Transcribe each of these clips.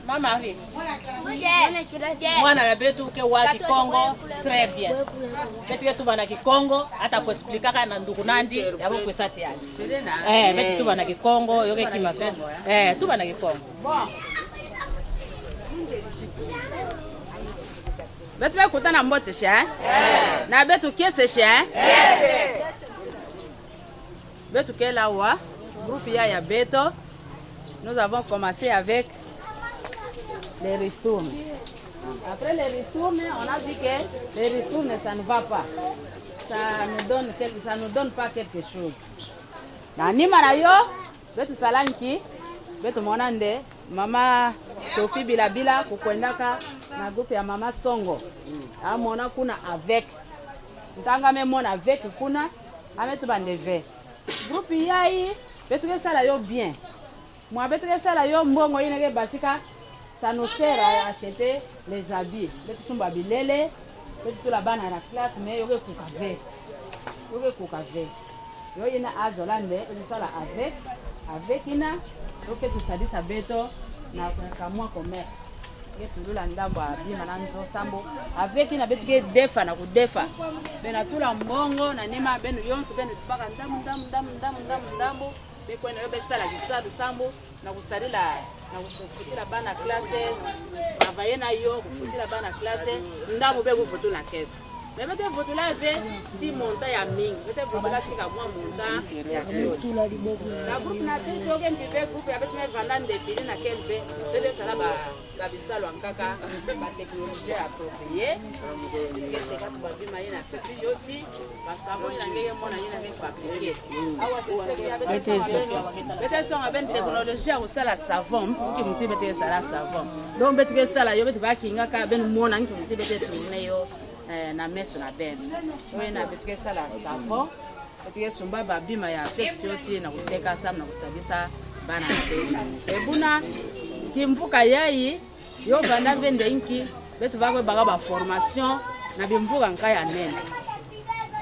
Maman, oui. Moi, na betu ke wa Kikongo très bien. Betu tu bana Kikongo hata kuexplica kana ndugu nandi yabo kwesati yani. Betu tu bana Kikongo yoke kimaka. Tu bana Kikongo. Betu ba kutana mbote sha? Na betu kese sha? Betu ke la wa groupe ya Beto. Nous avons commencé avec les ristournes. Après les ristournes, on a dit que les ristournes, ça ne va pas. Ça nous donne pas quelque chose. Nanima na yo, betu salanki, betu monande, mama Sophie Bilabila kukwendaka na groupe ya mama Songo. Amona kuna avec. Ntanga me mona avec kuna, ametu bandeve. Groupe yai, betu ke sala yo bien. Moi, betu ke sala yo mbongo yineke bashika. Ça nous sert à acheter les habits. Betu sumba bilele, betu la bana na classe mais yoke kukave. Yoke kukave. Yo ina azolande, betu sala avec ina, yoke tu sadisa beto na kamwa commerce. Betu lula ndambo abima na nzo sambo. Avec ina betu ke defa na kudefa. Bena tula mbongo na nima benu yonso benu tupaka ndambo. Bekwenda yo besala kisadu sambo na kusalila na kufutila bana classe travailler na yo kufutila bana classe ndabo be kufutula kesa mais bete votula ve ti monta ya mingi bete votula tika mwa monta ya tula liboko la groupe na te joge mpive groupe ya bete me vandande pili na kembe bete sala ba bisalo ankaka ba technologie appropriée kete ka ba bima ina petit yoti ba savon na ngeke mona ina ngeke fabriquer awa c'est bete son avec technologie au sala savon ki muti bete sala savon donc bete ke sala yo bete ba kinga ka ben mona nki muti bete tourner yo na meso na ben we na bete ke sala savon bete ke sumba ba bima ya festi yoti na kuteka sam na kusabisa bana te ebuna timvuka yai yo banda vende inki betu bakwe baga ba formation na bimvuka nkaya nene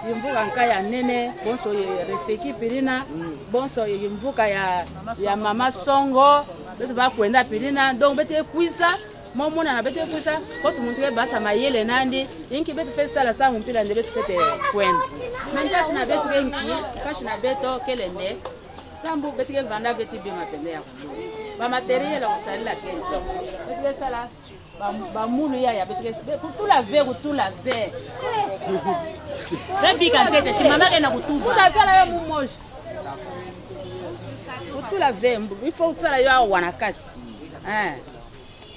bimvuka nkaya nene bonso ye refeki pirina bonso ye bimvuka ya mama Songo betu bakwenda pirina donc betu kuisa momona na betu kuisa koso muntu ke basa mayele nandi inki betu pesa la sa mpila nde betu pete kwenda mendashi na betu kenki kashi na beto kelende sambu betu ke vanda betu bima pende ya kulo matériel on sali la tête donc ça là ba mulu ya tout laver Depuis quand t'es chez maman elle a tout ça là yo moche tout laver il faut ça là yo wanakati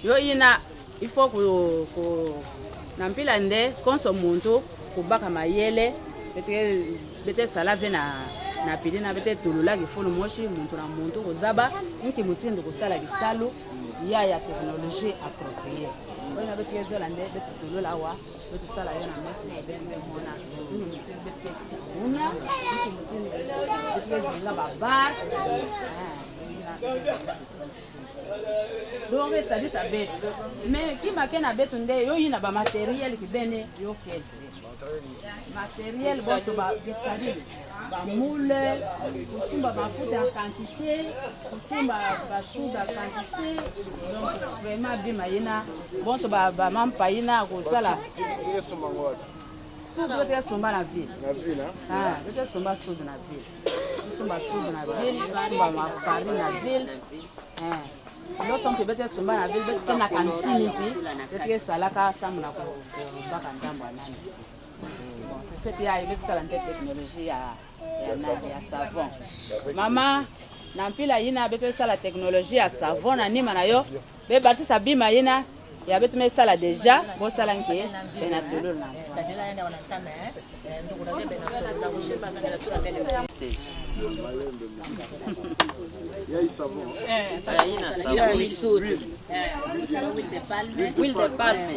yo ina il faut ko nampila nde konso muntu kubaka mayele bete sala ve na pili na bete tulula kifulu moshi muntu na muntu kozaba nki mutindo kusala kisalu ya technologie appropriée ona bete yezola nde bete tulula wa bete sala yo na mesi na bembe mona nki mutindo bete unya nki mutindo bete zinga babar donc ça dit ça bête mais qui m'a ken abet nde yo yina ba matériel ki bene yo kel matériel bon to ba bisali ba moule kusumba ba futa en quantité kusumba ba souda quantité donc vraiment bima yina bon to ba mampa yina ko sala soude peut somba na ville peut somba soude na ville somba soude na ville somba ma farine na ville l'autre on peut peut-être somba na ville peut-être na cantine puis peut-être salaka samna ko baka ndambo nani bon c'est puis avec ça la technologie ya savon mama na mpila yina peut-être ça la technologie ya savon na nima na yo be barsi sabima yina ya betu me sala déjà bo sala nke bena tulul na huile de palme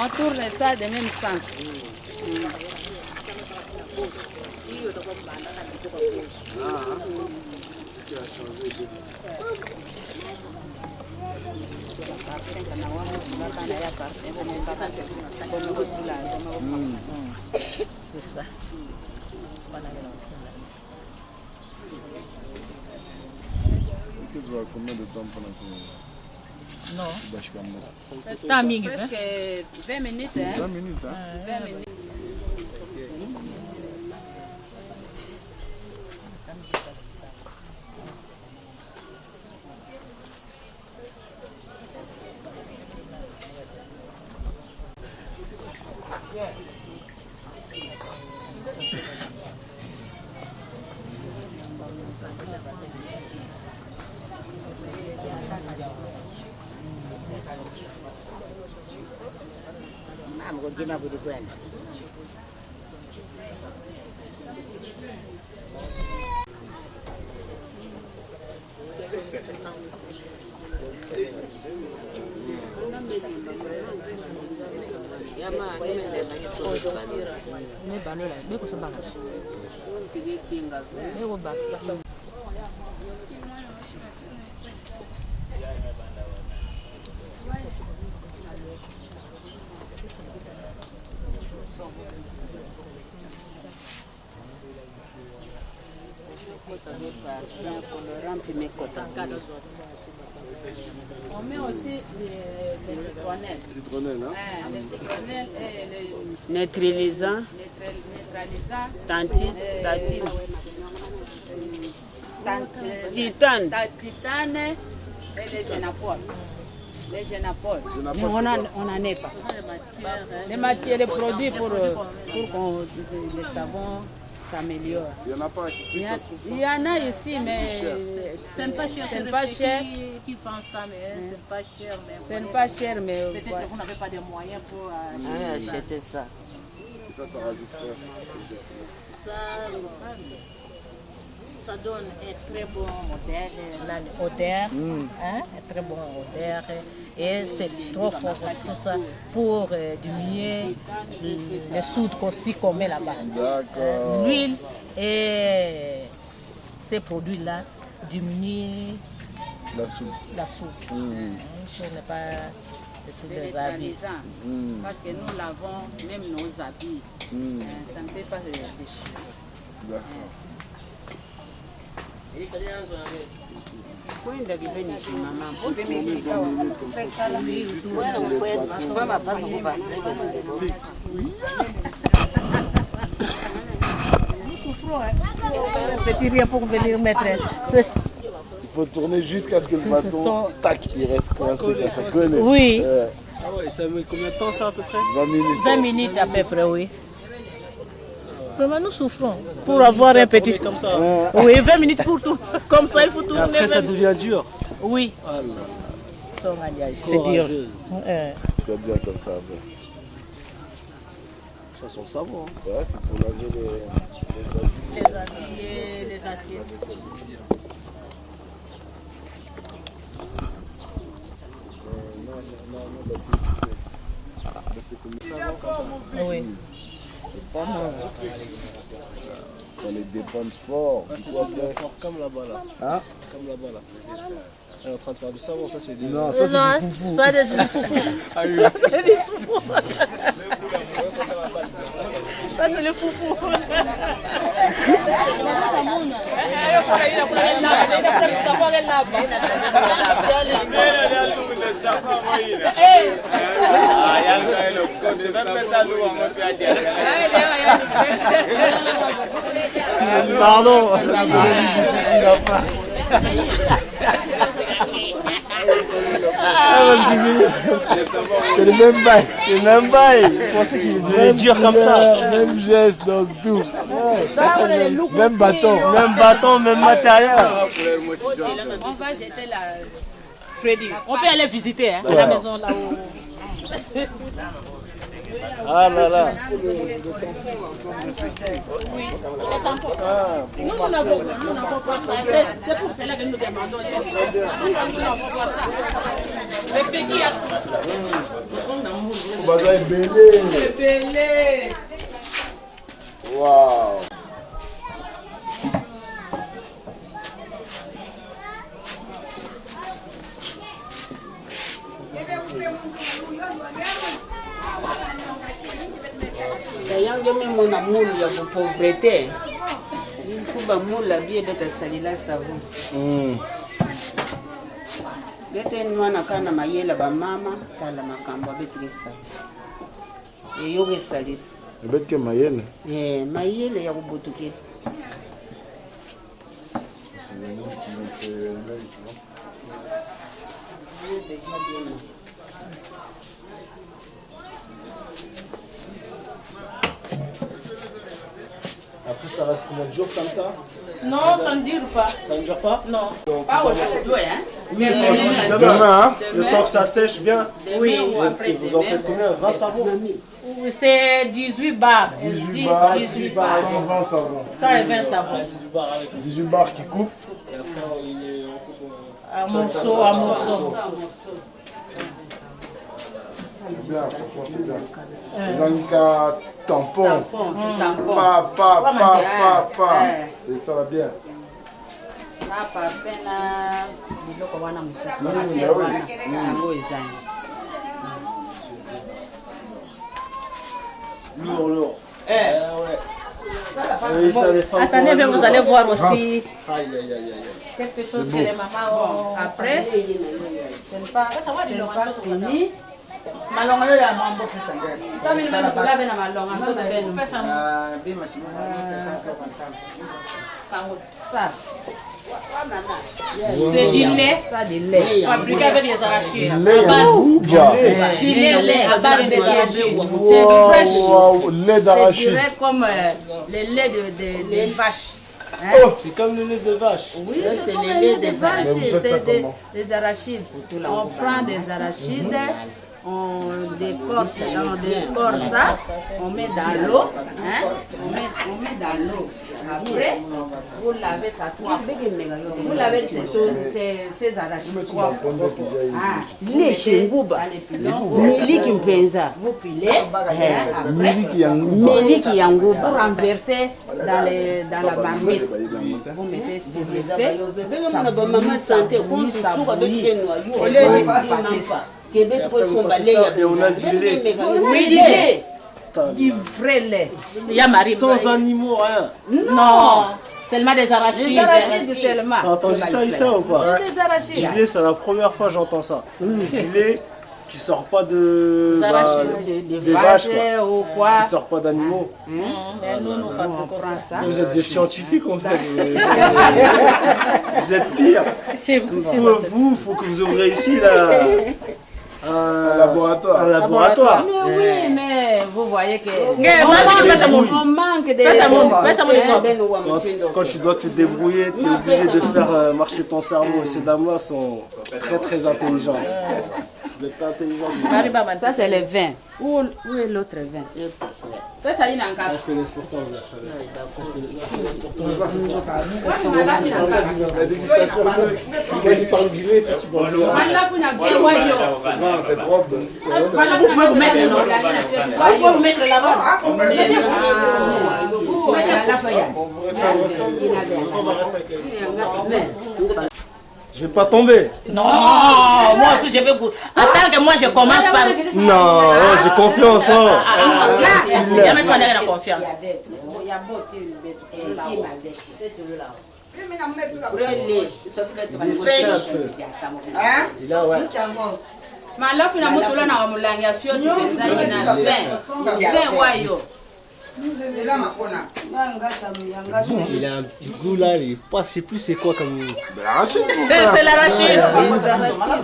on tourne ça de même sens. C'est ça. Combien de temps pendant que... Non. T'as mis presque 20 minutes. 20 minutes, hein? 20 minutes. On met aussi les citronnelles. Citronnelle, hein? Les citronnelles et les neutralisant, tantine, titane et les génapoles. Les génapoles. Nous, on n'en est pas. Les matières, les produits pour que les savons s'améliorent. Il n'y en a pas Il y en a ici, mais ce n'est pas cher. C'est pas cher. Qui font ça, mais c'est pas cher. C'est pas cher, mais peut-être que vous n'avez pas de moyens pour acheter ça. Et ça rajoute quoi? Ça donne un très bon odeur, un très bon odeur, et c'est trop fort tout ça pour diminuer les soudes caustiques qu'on met là-bas. D'accord. L'huile et ces produits-là diminuent la soude. Si on n'est pas de tous les habits. Parce que nous lavons même nos habits. Ça ne fait pas de déchets. Petit rien pour venir mettre. Il faut tourner jusqu'à ce que le bâton, tac, il reste coincé, ça colle. Oui. Ah ouais, ça met combien de temps ça à peu près? 20 minutes. 20 minutes à peu près, oui. Vraiment, nous souffrons pour avoir un petit. Comme ça. Oui, 20 minutes pour tout. Comme ça, il faut Et tourner. après, ça 20 devient dur. Oui. Ah là. Son mariage, c'est dur. Courageuse. C'est bien comme ça. Ça sent le savon. Hein. Ouais, c'est pour laver Les habillés, les assiettes. Oui. Ça les dépanne fort. C'est fort comme là-bas là. Hein? Comme là-bas là. Elle est en train de faire du savon, ça c'est des. Non, ça Non, c'est du foufou. ça c'est du foufou. C'est du foufou. Ça c'est le foufou. Pardon. C'est le même bail. C'est le même bail. Je pensais qu'il était dur comme ça. Même geste, donc tout. Même bâton. Même bâton, même matériel. On va jeter la Freddy. On peut aller visiter hein, la maison là-haut. Ah là là. Nous n'avons pas ça. C'est pour cela que nous demandons. Nous n'avons pas ça. Le fait qu'il y a. Baza est belé. C'est belé. Waouh. yango meme na mulu ya pauvreté il faut bamula bie beta salila savon bete mwana kana mayela bamama tala makambo abetikisa eyoka esalisa ebetike mayele mayele ya kobutuki Après, ça reste combien de jours comme ça? Non, ça ne dure pas. Ça ne dure pas? Non. pas aujourd'hui hein demain hein Le temps que ça sèche bien. Oui. Et vous en faites combien? 20 savons? C'est 18 bars. 18 bars, 18 bars. 120 savons. Ça et 20 savons. 18 barres avec. 18 bars qui coupent. Et après, on coupe. Un morceau, un morceau. C'est bien, franchement, c'est bien. C'est un cas tampon. tampon Pas. Et ça va bien. papa pena biloko wana mosusu bate wana yango ezani Lourd. Ouais. Oui, ça les femmes. Attendez, mais vous allez voir aussi Aïe, aïe, aïe, aïe. quelque chose que les mamans ont. après ce n'est pas fini Malonga yo ya mambo pesa ngani. kama ni bana kulabe na malonga mtoto benu Pesa ça c'est du lait ça du lait fabriqué avec des arachides. Lait ya Zouba. Du lait à base des arachides. c'est du fraîche Wow, lait c'est d'arachide. direct comme le lait de vache C'est comme le lait de vache. oui c'est comme le lait de vache Mais vous faites ça c'est comment? des arachides on prend des arachides on décore ça, on met dans l'eau, hein? on met dans l'eau. Après, vous lavez ça trois fois. Vous lavez ces arachides trois fois. Leshe nguba miliki mpenza Vous pilez, après, miliki ya nguba vous renversez dans la marmite. Vous mettez sur le feu, ça bouillit, ça bouillit. Au lieu de passer ça. kebe to somba le ya Et on a du lait. Oui, du lait. Du vrai lait. Il y a Marie. Sans animaux, rien. Non. Seulement des arachides. Des arachides seulement. T'as entendu ça, Issa, ou pas? Des arachides. Du lait, c'est la première fois que j'entends ça. Du lait qui sort pas de... Des arachides. Des vaches, quoi. Ou quoi. Qui sort pas d'animaux. Mais nous fabriquons ça. Vous êtes des scientifiques, en fait. Vous êtes pires. Vous, faut que vous ouvriez ici, là... Un laboratoire. Un laboratoire. Mais oui, mais vous voyez que on manque de... Quand tu dois te débrouiller, tu es obligé de faire marcher ton cerveau. Et ces dames-là sont très très intelligentes. Vous êtes intelligents. Ça, c'est le vin. Où est l'autre vin? Fais ça, il y a un cas. Je te laisse pour toi, vous achetez. La dégustation. Moi, je parle du lait, toi, tu parles du lait. Non, cette robe. Vous pouvez vous mettre là-bas. On va rester avec elle. Je vais pas tomber. Non, moi aussi je vais vous. Attends que moi je commence par. Non, j'ai confiance. Jamais toi la confiance. Il a, ouais. Malafu na mutula na wamulangi ya fio tupeza ina vin wayo. Il a un petit goût là, il pas, je sais plus c'est quoi comme. C'est l'arachide. C'est l'arachide.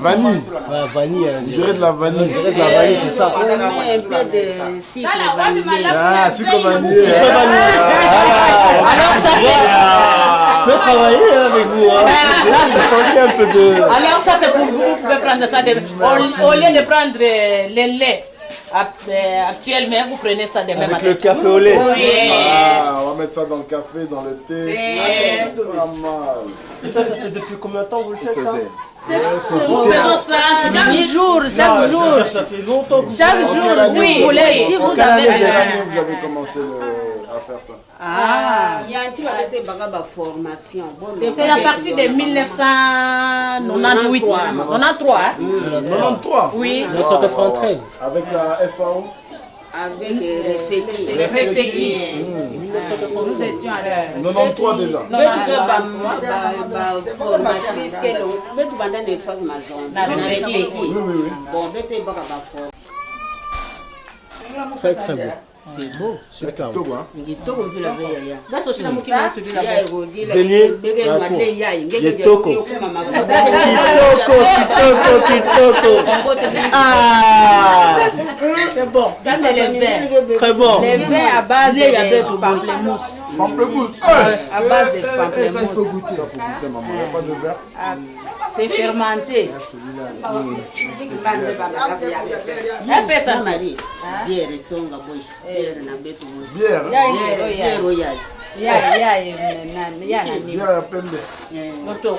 Vanille. Ouais, vanille. On dirait de la vanille. On dirait de la vanille, c'est ça. On met un peu de sucre vanillé. Ah, sucre vanillé. Alors ça c'est. Je peux travailler avec vous. Là, j'ai senti un peu de. Alors ça c'est pour vous. Vous pouvez prendre ça. Au lieu de prendre le lait. Actuellement, vous prenez ça demain matin. Avec le café au lait. Oui. Ah, on va mettre ça dans le café, dans le thé. Pas mal. Et ça fait depuis combien de temps vous le faites ça? Nous faisons ça chaque jour. Ça fait longtemps que vous Chaque jour, Oui, vous voulez, si vous avez besoin. Vous avez commencé à faire ça. Ah, Il y a un petit peu de formation. c'est la partie de 1998. 93. 93. Oui. 1993. Avec la FAO. Avec les féquilles. Le Féféki. nous étions à l'heure. 93 déjà. Très très beau. C'est beau. Super. Beignet. Kitoko. Ah, C'est bon. Ça, c'est le vin. très bon. Le vin à base de pamplemousse. Pamplemousse. À base de pamplemousse. Ça, il faut goûter, maman. Il n'y a pas de verre. C'est fermenté. Un peu ça. Marie. Bière songa boys. Bière na betu boys. Bière. Bière royal. Ya Bière à pembe. Moto.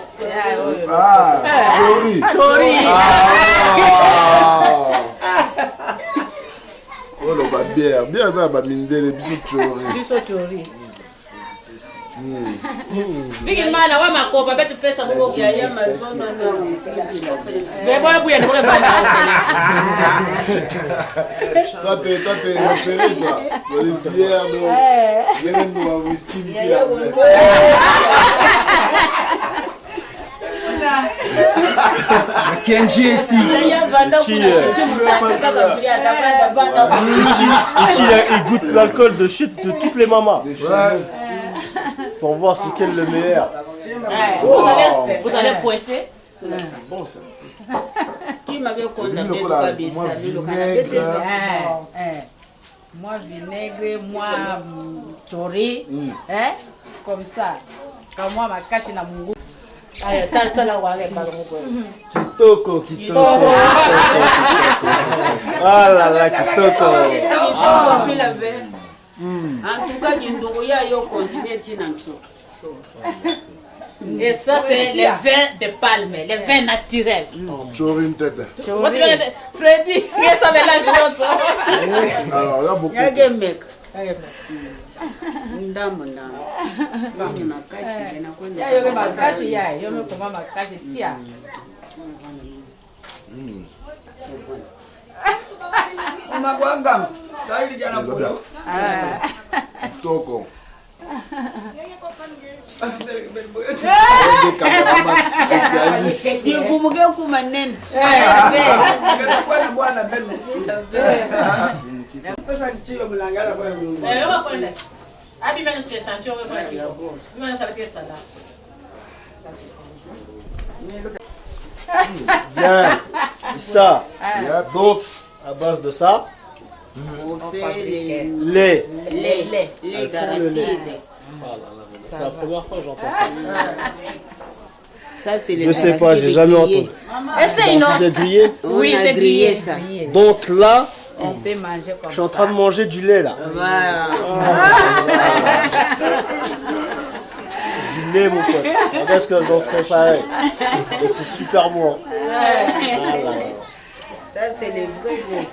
Ah, chori. Chori. Ah. Oh, le bière. Bière, ça va mindele, bisous chori. Biso chori. Bigi mana wa makopa betu pesa bugo. Ya mazona na usikili. Bebo buya ne buga bana. Toi, t'es repéré, toi. Tu as des bières, donc. Viens même nous un whisky, là. Kenji Eti. Il goûte l'alcool de chute de toutes les mamas. Pour voir c'est quel le meilleur. Vous allez pointer. C'est bon, ça. Qui m'avait Lui, condamné le de cola, Kabisa, moi, le vinaigre. Moi vinaigre, moi chori, comme ça. Comme moi ma cache na mungu. Aya, tal sala wa ga bago ko. Kitoko. Ah là là, Kitoko. En tout cas, Kindogo ya yo continue tinanso. Et ça c'est les vins de palme, les vins naturels. Chori une tête. Freddy, qu'est-ce que mélange ça? Alors, il y a beaucoup. Yage mek. Ndamo. Bani makashi bena kwenda. Ya yoga makashi ya, yo me koma makashi tia. Magwanga. Toko. Bien. Et ça. Donc, à base de ça, On fait les lait. d'arachide. C'est la première fois que j'entends ça. Ça, c'est les Je sais pas, j'ai jamais entendu. Essaye, non? C'est grillé. Oui, c'est grillé. ça. Donc là, On peut manger comme je suis en train de manger du lait là. Voilà. Du lait, mon pote. Regarde ce qu'ils ont préparé. Et c'est super bon. Voilà. Ça, c'est les vrais lait.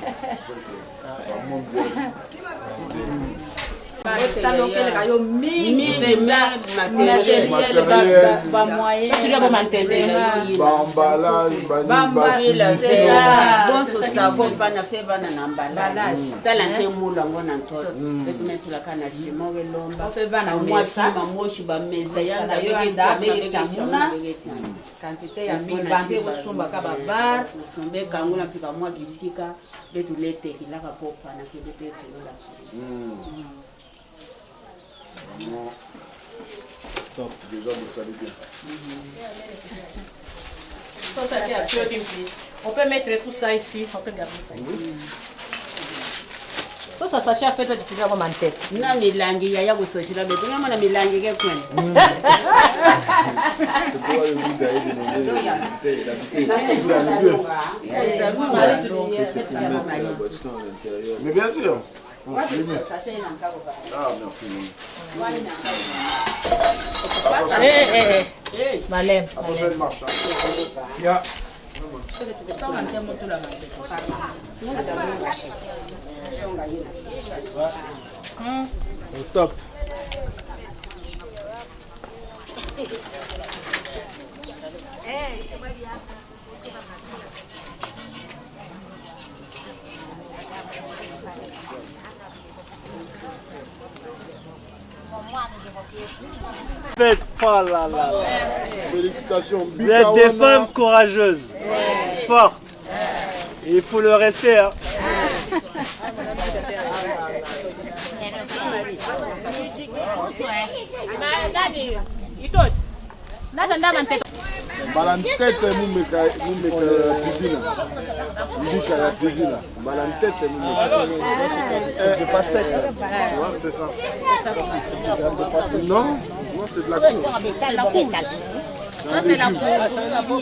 Emballage, bonso savon bana fe bana na emballage tala nte mulango na ntoto etunetulaka na shimo welomba mamoshi bamesa yanga begetamuna quantité ya mibambe osumbaka babar usumbe kango na mpika mwa kisika betuletekilaka popana ke betetulola Top, déjà vous savez bien. On peut mettre tout ça ici, on peut garder ça ici. Ça sachet à fait de tuer comme en tête. na milangi yaya kusoshila betu ngamona milangi ke kwena C'est pour le goût d'aller mais bien sûr. Ah, merci. Malem. La prochaine marche. Au top. Faites pas là là. Félicitations. Vous êtes des femmes courageuses, fortes. Et il faut le rester. Hein. Balantete mumeka cuisine. Mumeka la cuisine. Balantete mumeka. De pastèque. Ça. Tu vois, c'est ça. Non, non, c'est de la cour. Ça, c'est la peau.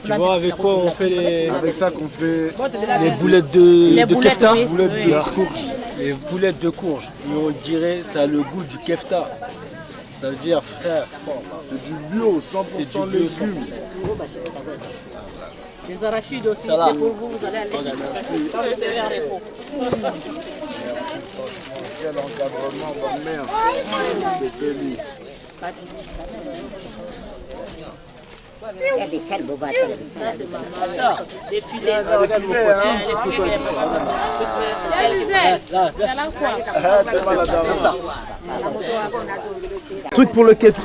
Tu vois avec quoi on fait Avec ça qu'on fait les boulettes de kefta. oui. boulettes de courge. Les boulettes de courge. Et on dirait ça a le goût du kefta. Ça veut dire frère. C'est du bio, 100% C'est du bio, légumes. Les arachides aussi, Ça, là. c'est pour vous, vous allez aller. Dans le serrer à repos. Quel encadrement, bonne mère. C'est joli. Des filets. Truc pour le kefta.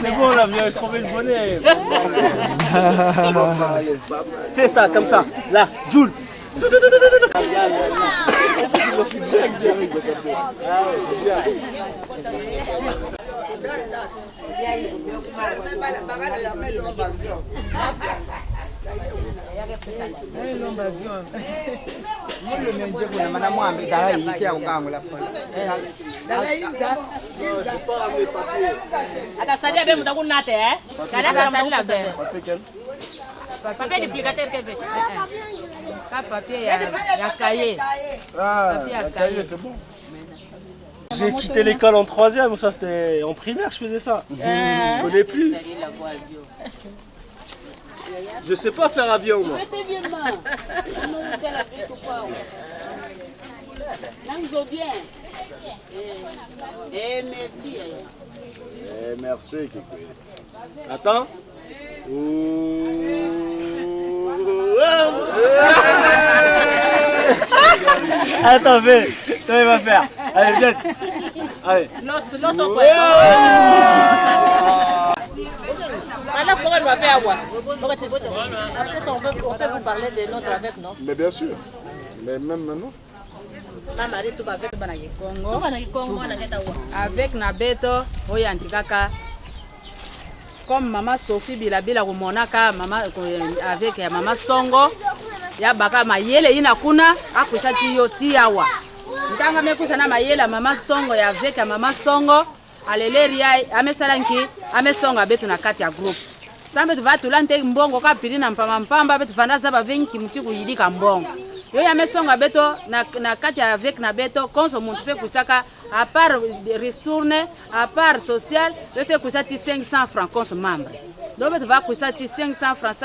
C'est bon là, vous avez trouvé le bonnet. Fais ça comme ça. Là, Jules. Atasalia bem muda kunate Kada kasalia bem. Papier duplicateur que veut. papier ya cahier. Ah, la cahier, c'est bon. J'ai quitté l'école en 3e, ça c'était en primaire que je faisais ça. Je connais plus. Je sais pas faire avion moi. merci Merci, Kikoye. Attends. Ouh. Attends, fais. Toi, il va faire. Allez, viens. Allez. L'os au coin. Maintenant, pourquoi on va faire quoi? Après ça, on peut vous parler de notre avec, non? Mais bien sûr. Mais même maintenant. Avec Nabeto, Oyantikaka. Comme maman Sophie Bilabila Monaka, maman avec maman Songo, ya baka mayele ina kuna akusa tiyo tiawa. Ntanga mekusa na mayela maman Songo ya avec maman Songo, aleleria amesalanki, amesonga betu na kati ya group. Sambe tuvatulante mbongo kapiri na mpamba betu fanda saba venki mutiku yidika mbongo. Yo ya mesonga beto na kati avec na beto konso muntu fe kusaka à part ristourne à part social le fait kusati 500 francs konso membre donc beto va kusati 500 francs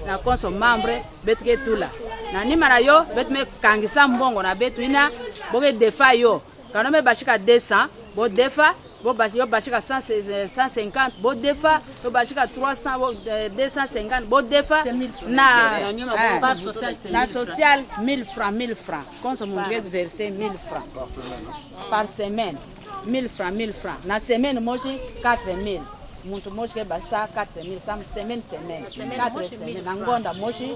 na konso membre beto ke tula na nimara yo beto me kangisa mbongo na beto ina boge defa yo kanome bashika 200 bo defa bo bashika 150 bo defa bo bashika 300 bo 250 bo defa na social 1000 francs quand on veut verser 1000 francs par semaine 1000 francs na semaine moji 4000 muntu moji ke basa 4000 sam semaine 4 semaines na ngonda moji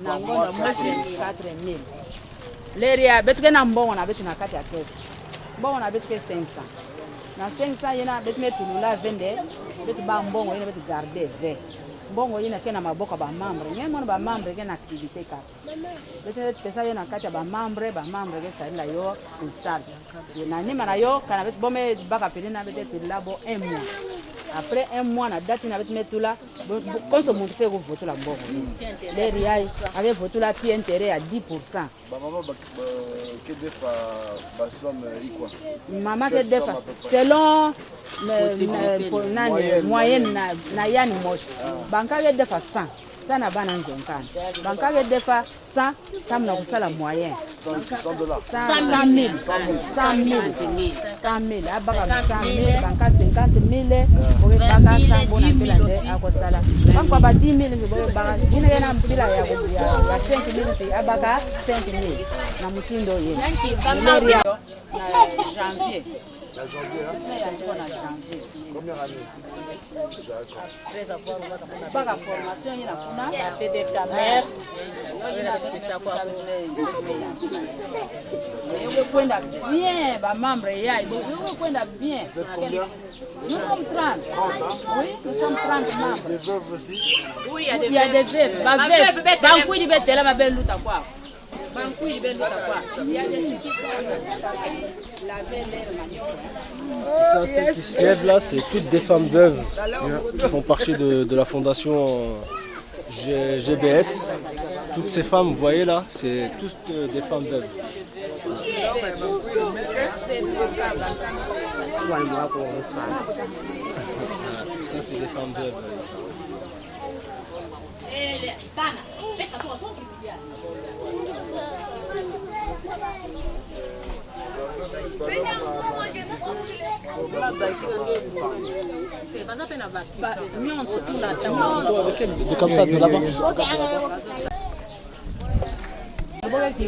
4000 leria betu ke na mbongo na betu na kati ya kesi mbongo na betu ke 500 na 500 yena betu me tulula vende betu ba mbongo yena betu garder ve mbongo yena ke na maboka ba membre nyemo ba membre ke na activité ka betu pesa yena kati ya ba membre ke salila yo usal na nima na yo kana betu bome baka pelina betu labo 1 mois après 1 mois na date na betu metula konso muntu fe ko voter la mbongo le riai avec voter la ti intérêt à 10%. Maman que defa ba somme quoi? Maman que defa selon moyenne na yani moshi banka que defa 100 sana bana njonkana banka que defa 100 tamna kusala moyen $100 100,000 abaka 100,000 banka 50,000 boke baka 100 bona pelande akosala banko ba 10,000 boke baka ina yana mpila ya 5,000 abaka 5,000 na mutindo yeye na janvier. La janvier, hein? Combien d'années? Pas la formation, il y a bien, membre, bien. Nous sommes 30. Oui, nous sommes 30 membres. Les veuves aussi? Oui, il y a des veuves. Ma veuve, banque de bête, ma belle lutte à quoi? Ça, celles qui se lèvent là, c'est toutes des femmes veuves qui font partie de la fondation GBS. Toutes ces femmes, vous voyez là, c'est tous des femmes veuves. Tout ça, c'est des femmes veuves ici. Comme ça, de là-bas. Malgré que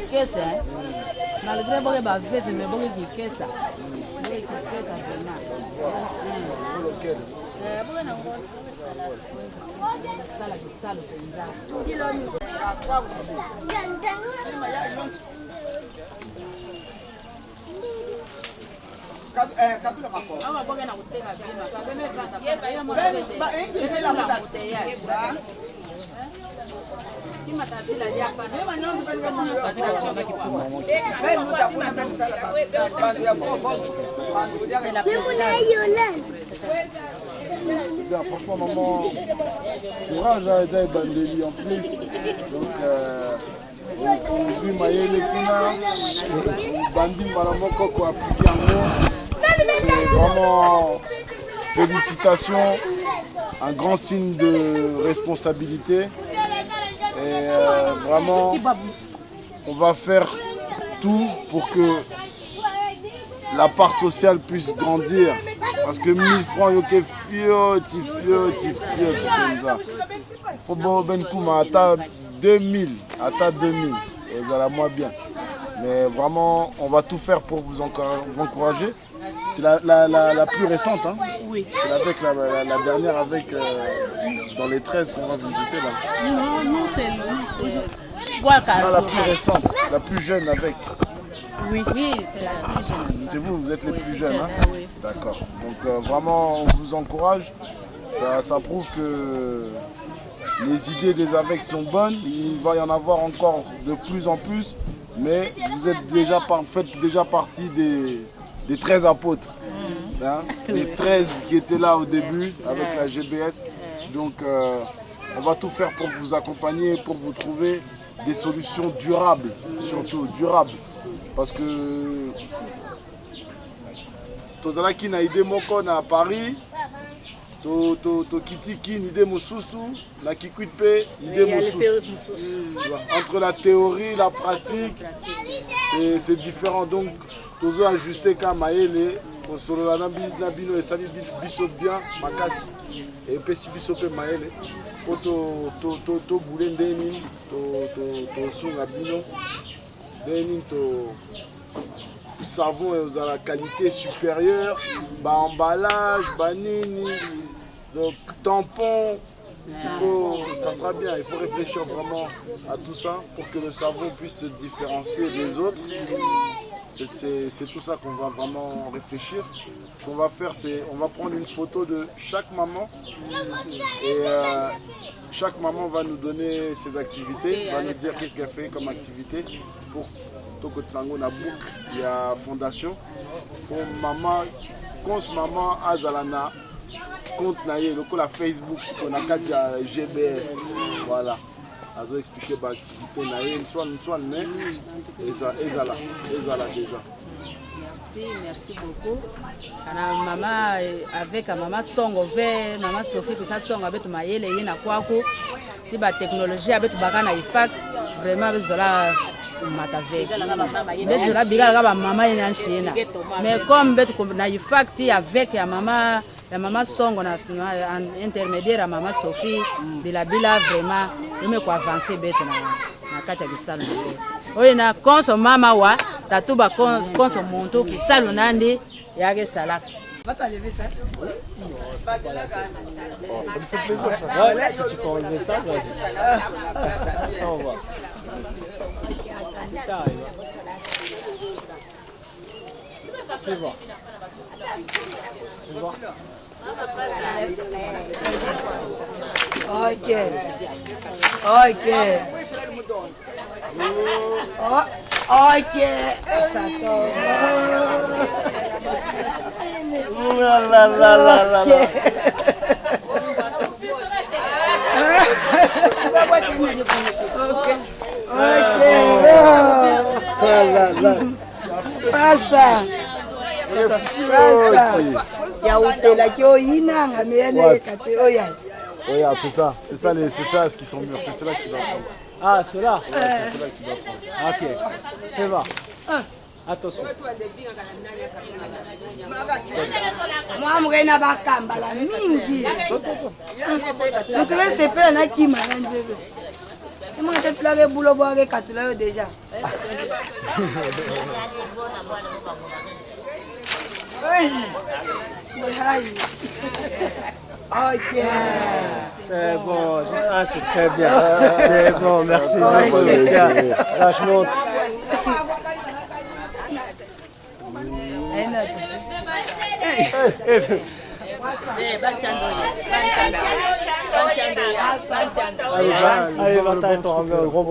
C'est bien, franchement, maman, courage à aider Bandeli en plus. Donc, on vit Mayele Kuna, Bandi Malamoko qui a appliqué en gros. C'est vraiment félicitations, un grand signe de responsabilité. Et vraiment, on va faire tout pour que la part sociale puisse grandir. Parce que 1000 francs, il y a fiotti comme ça. Il faut bon ben coup, 2000, atteint 2000, vous allez moins bien. Mais vraiment, on va tout faire pour vous encourager. C'est la plus récente, hein? Oui. C'est avec la dernière avec dans les 13 qu'on va visiter là. Non, nous c'est Non, la plus récente, la plus jeune avec. Oui, c'est la plus jeune. C'est vous êtes les plus jeunes, hein? Oui. D'accord. Donc vraiment, on vous encourage. Ça prouve que les idées des AVEC sont bonnes. Il va y en avoir encore de plus en plus. Mais vous êtes déjà, faites déjà partie des 13 apôtres. Hein? Les 13 qui étaient là au début avec la GBS. Donc on va tout faire pour vous accompagner, pour vous trouver des solutions durables, surtout durables. Parce que tozalaki na idée moko na Paris, tokitiki idée mosusu, na Kikwit pe idée mosusu. Entre la théorie, la pratique, c'est différent. Donc tozo ajuster ka mayele kosolola na bino esali biso bien makasi et pe si biso pe mayele po to bule ndeni to sunga bino ndeni to savon et la qualité supérieure, emballage, banini, donc tampon, ça sera bien, il faut réfléchir vraiment à tout ça pour que le savon puisse se différencier des autres. C'est tout ça qu'on va vraiment réfléchir. Ce qu'on va faire, c'est on va prendre une photo de chaque maman et chaque maman va nous donner ses activités, va nous dire qu'est-ce qu'elle fait comme activité pour Toko Tsango na book il y a fondation pour maman cons maman azalana compte naie loko la Facebook qu'on a kati ya GBS voilà azo expliquer ba activité naie soit mais ezala déjà. Merci beaucoup. Maman avec maman songo ve maman Sophie que ça songo avec mayele yena kwako ti ba technologie avec bakana ifak vraiment bezola matavek bezola bigala ba maman yena nchina mais comme betu na ifak ti avec ya maman songo na intermédiaire ya maman Sophie bila vraiment yeme ko avancer betu na kati ya kisalo oye na konso mama wa tatuba konso monto ki salo nandi yake salaka. Ça me fait plaisir. Ouais, si tu peux enlever ça, vas-y. Ça, on va. Tu vois. Tu vois. Ok. Ok. Pasa. Ya utela ki oyinanga mene kati oya. Regarde, c'est ça ce qui sont mûrs, c'est cela que tu dois prendre. Ah, cela? Ouais, c'est cela que tu dois prendre. Ok, fais voir. Attention. Moi mrena bakamba la mingi. Mutu sepe na kima na njebe. Moi te plage boulot boire katula yo déjà. Ok. C'est bon, c'est très bien. C'est bon, merci. Là, je monte. Allez, va-t'en, ton gros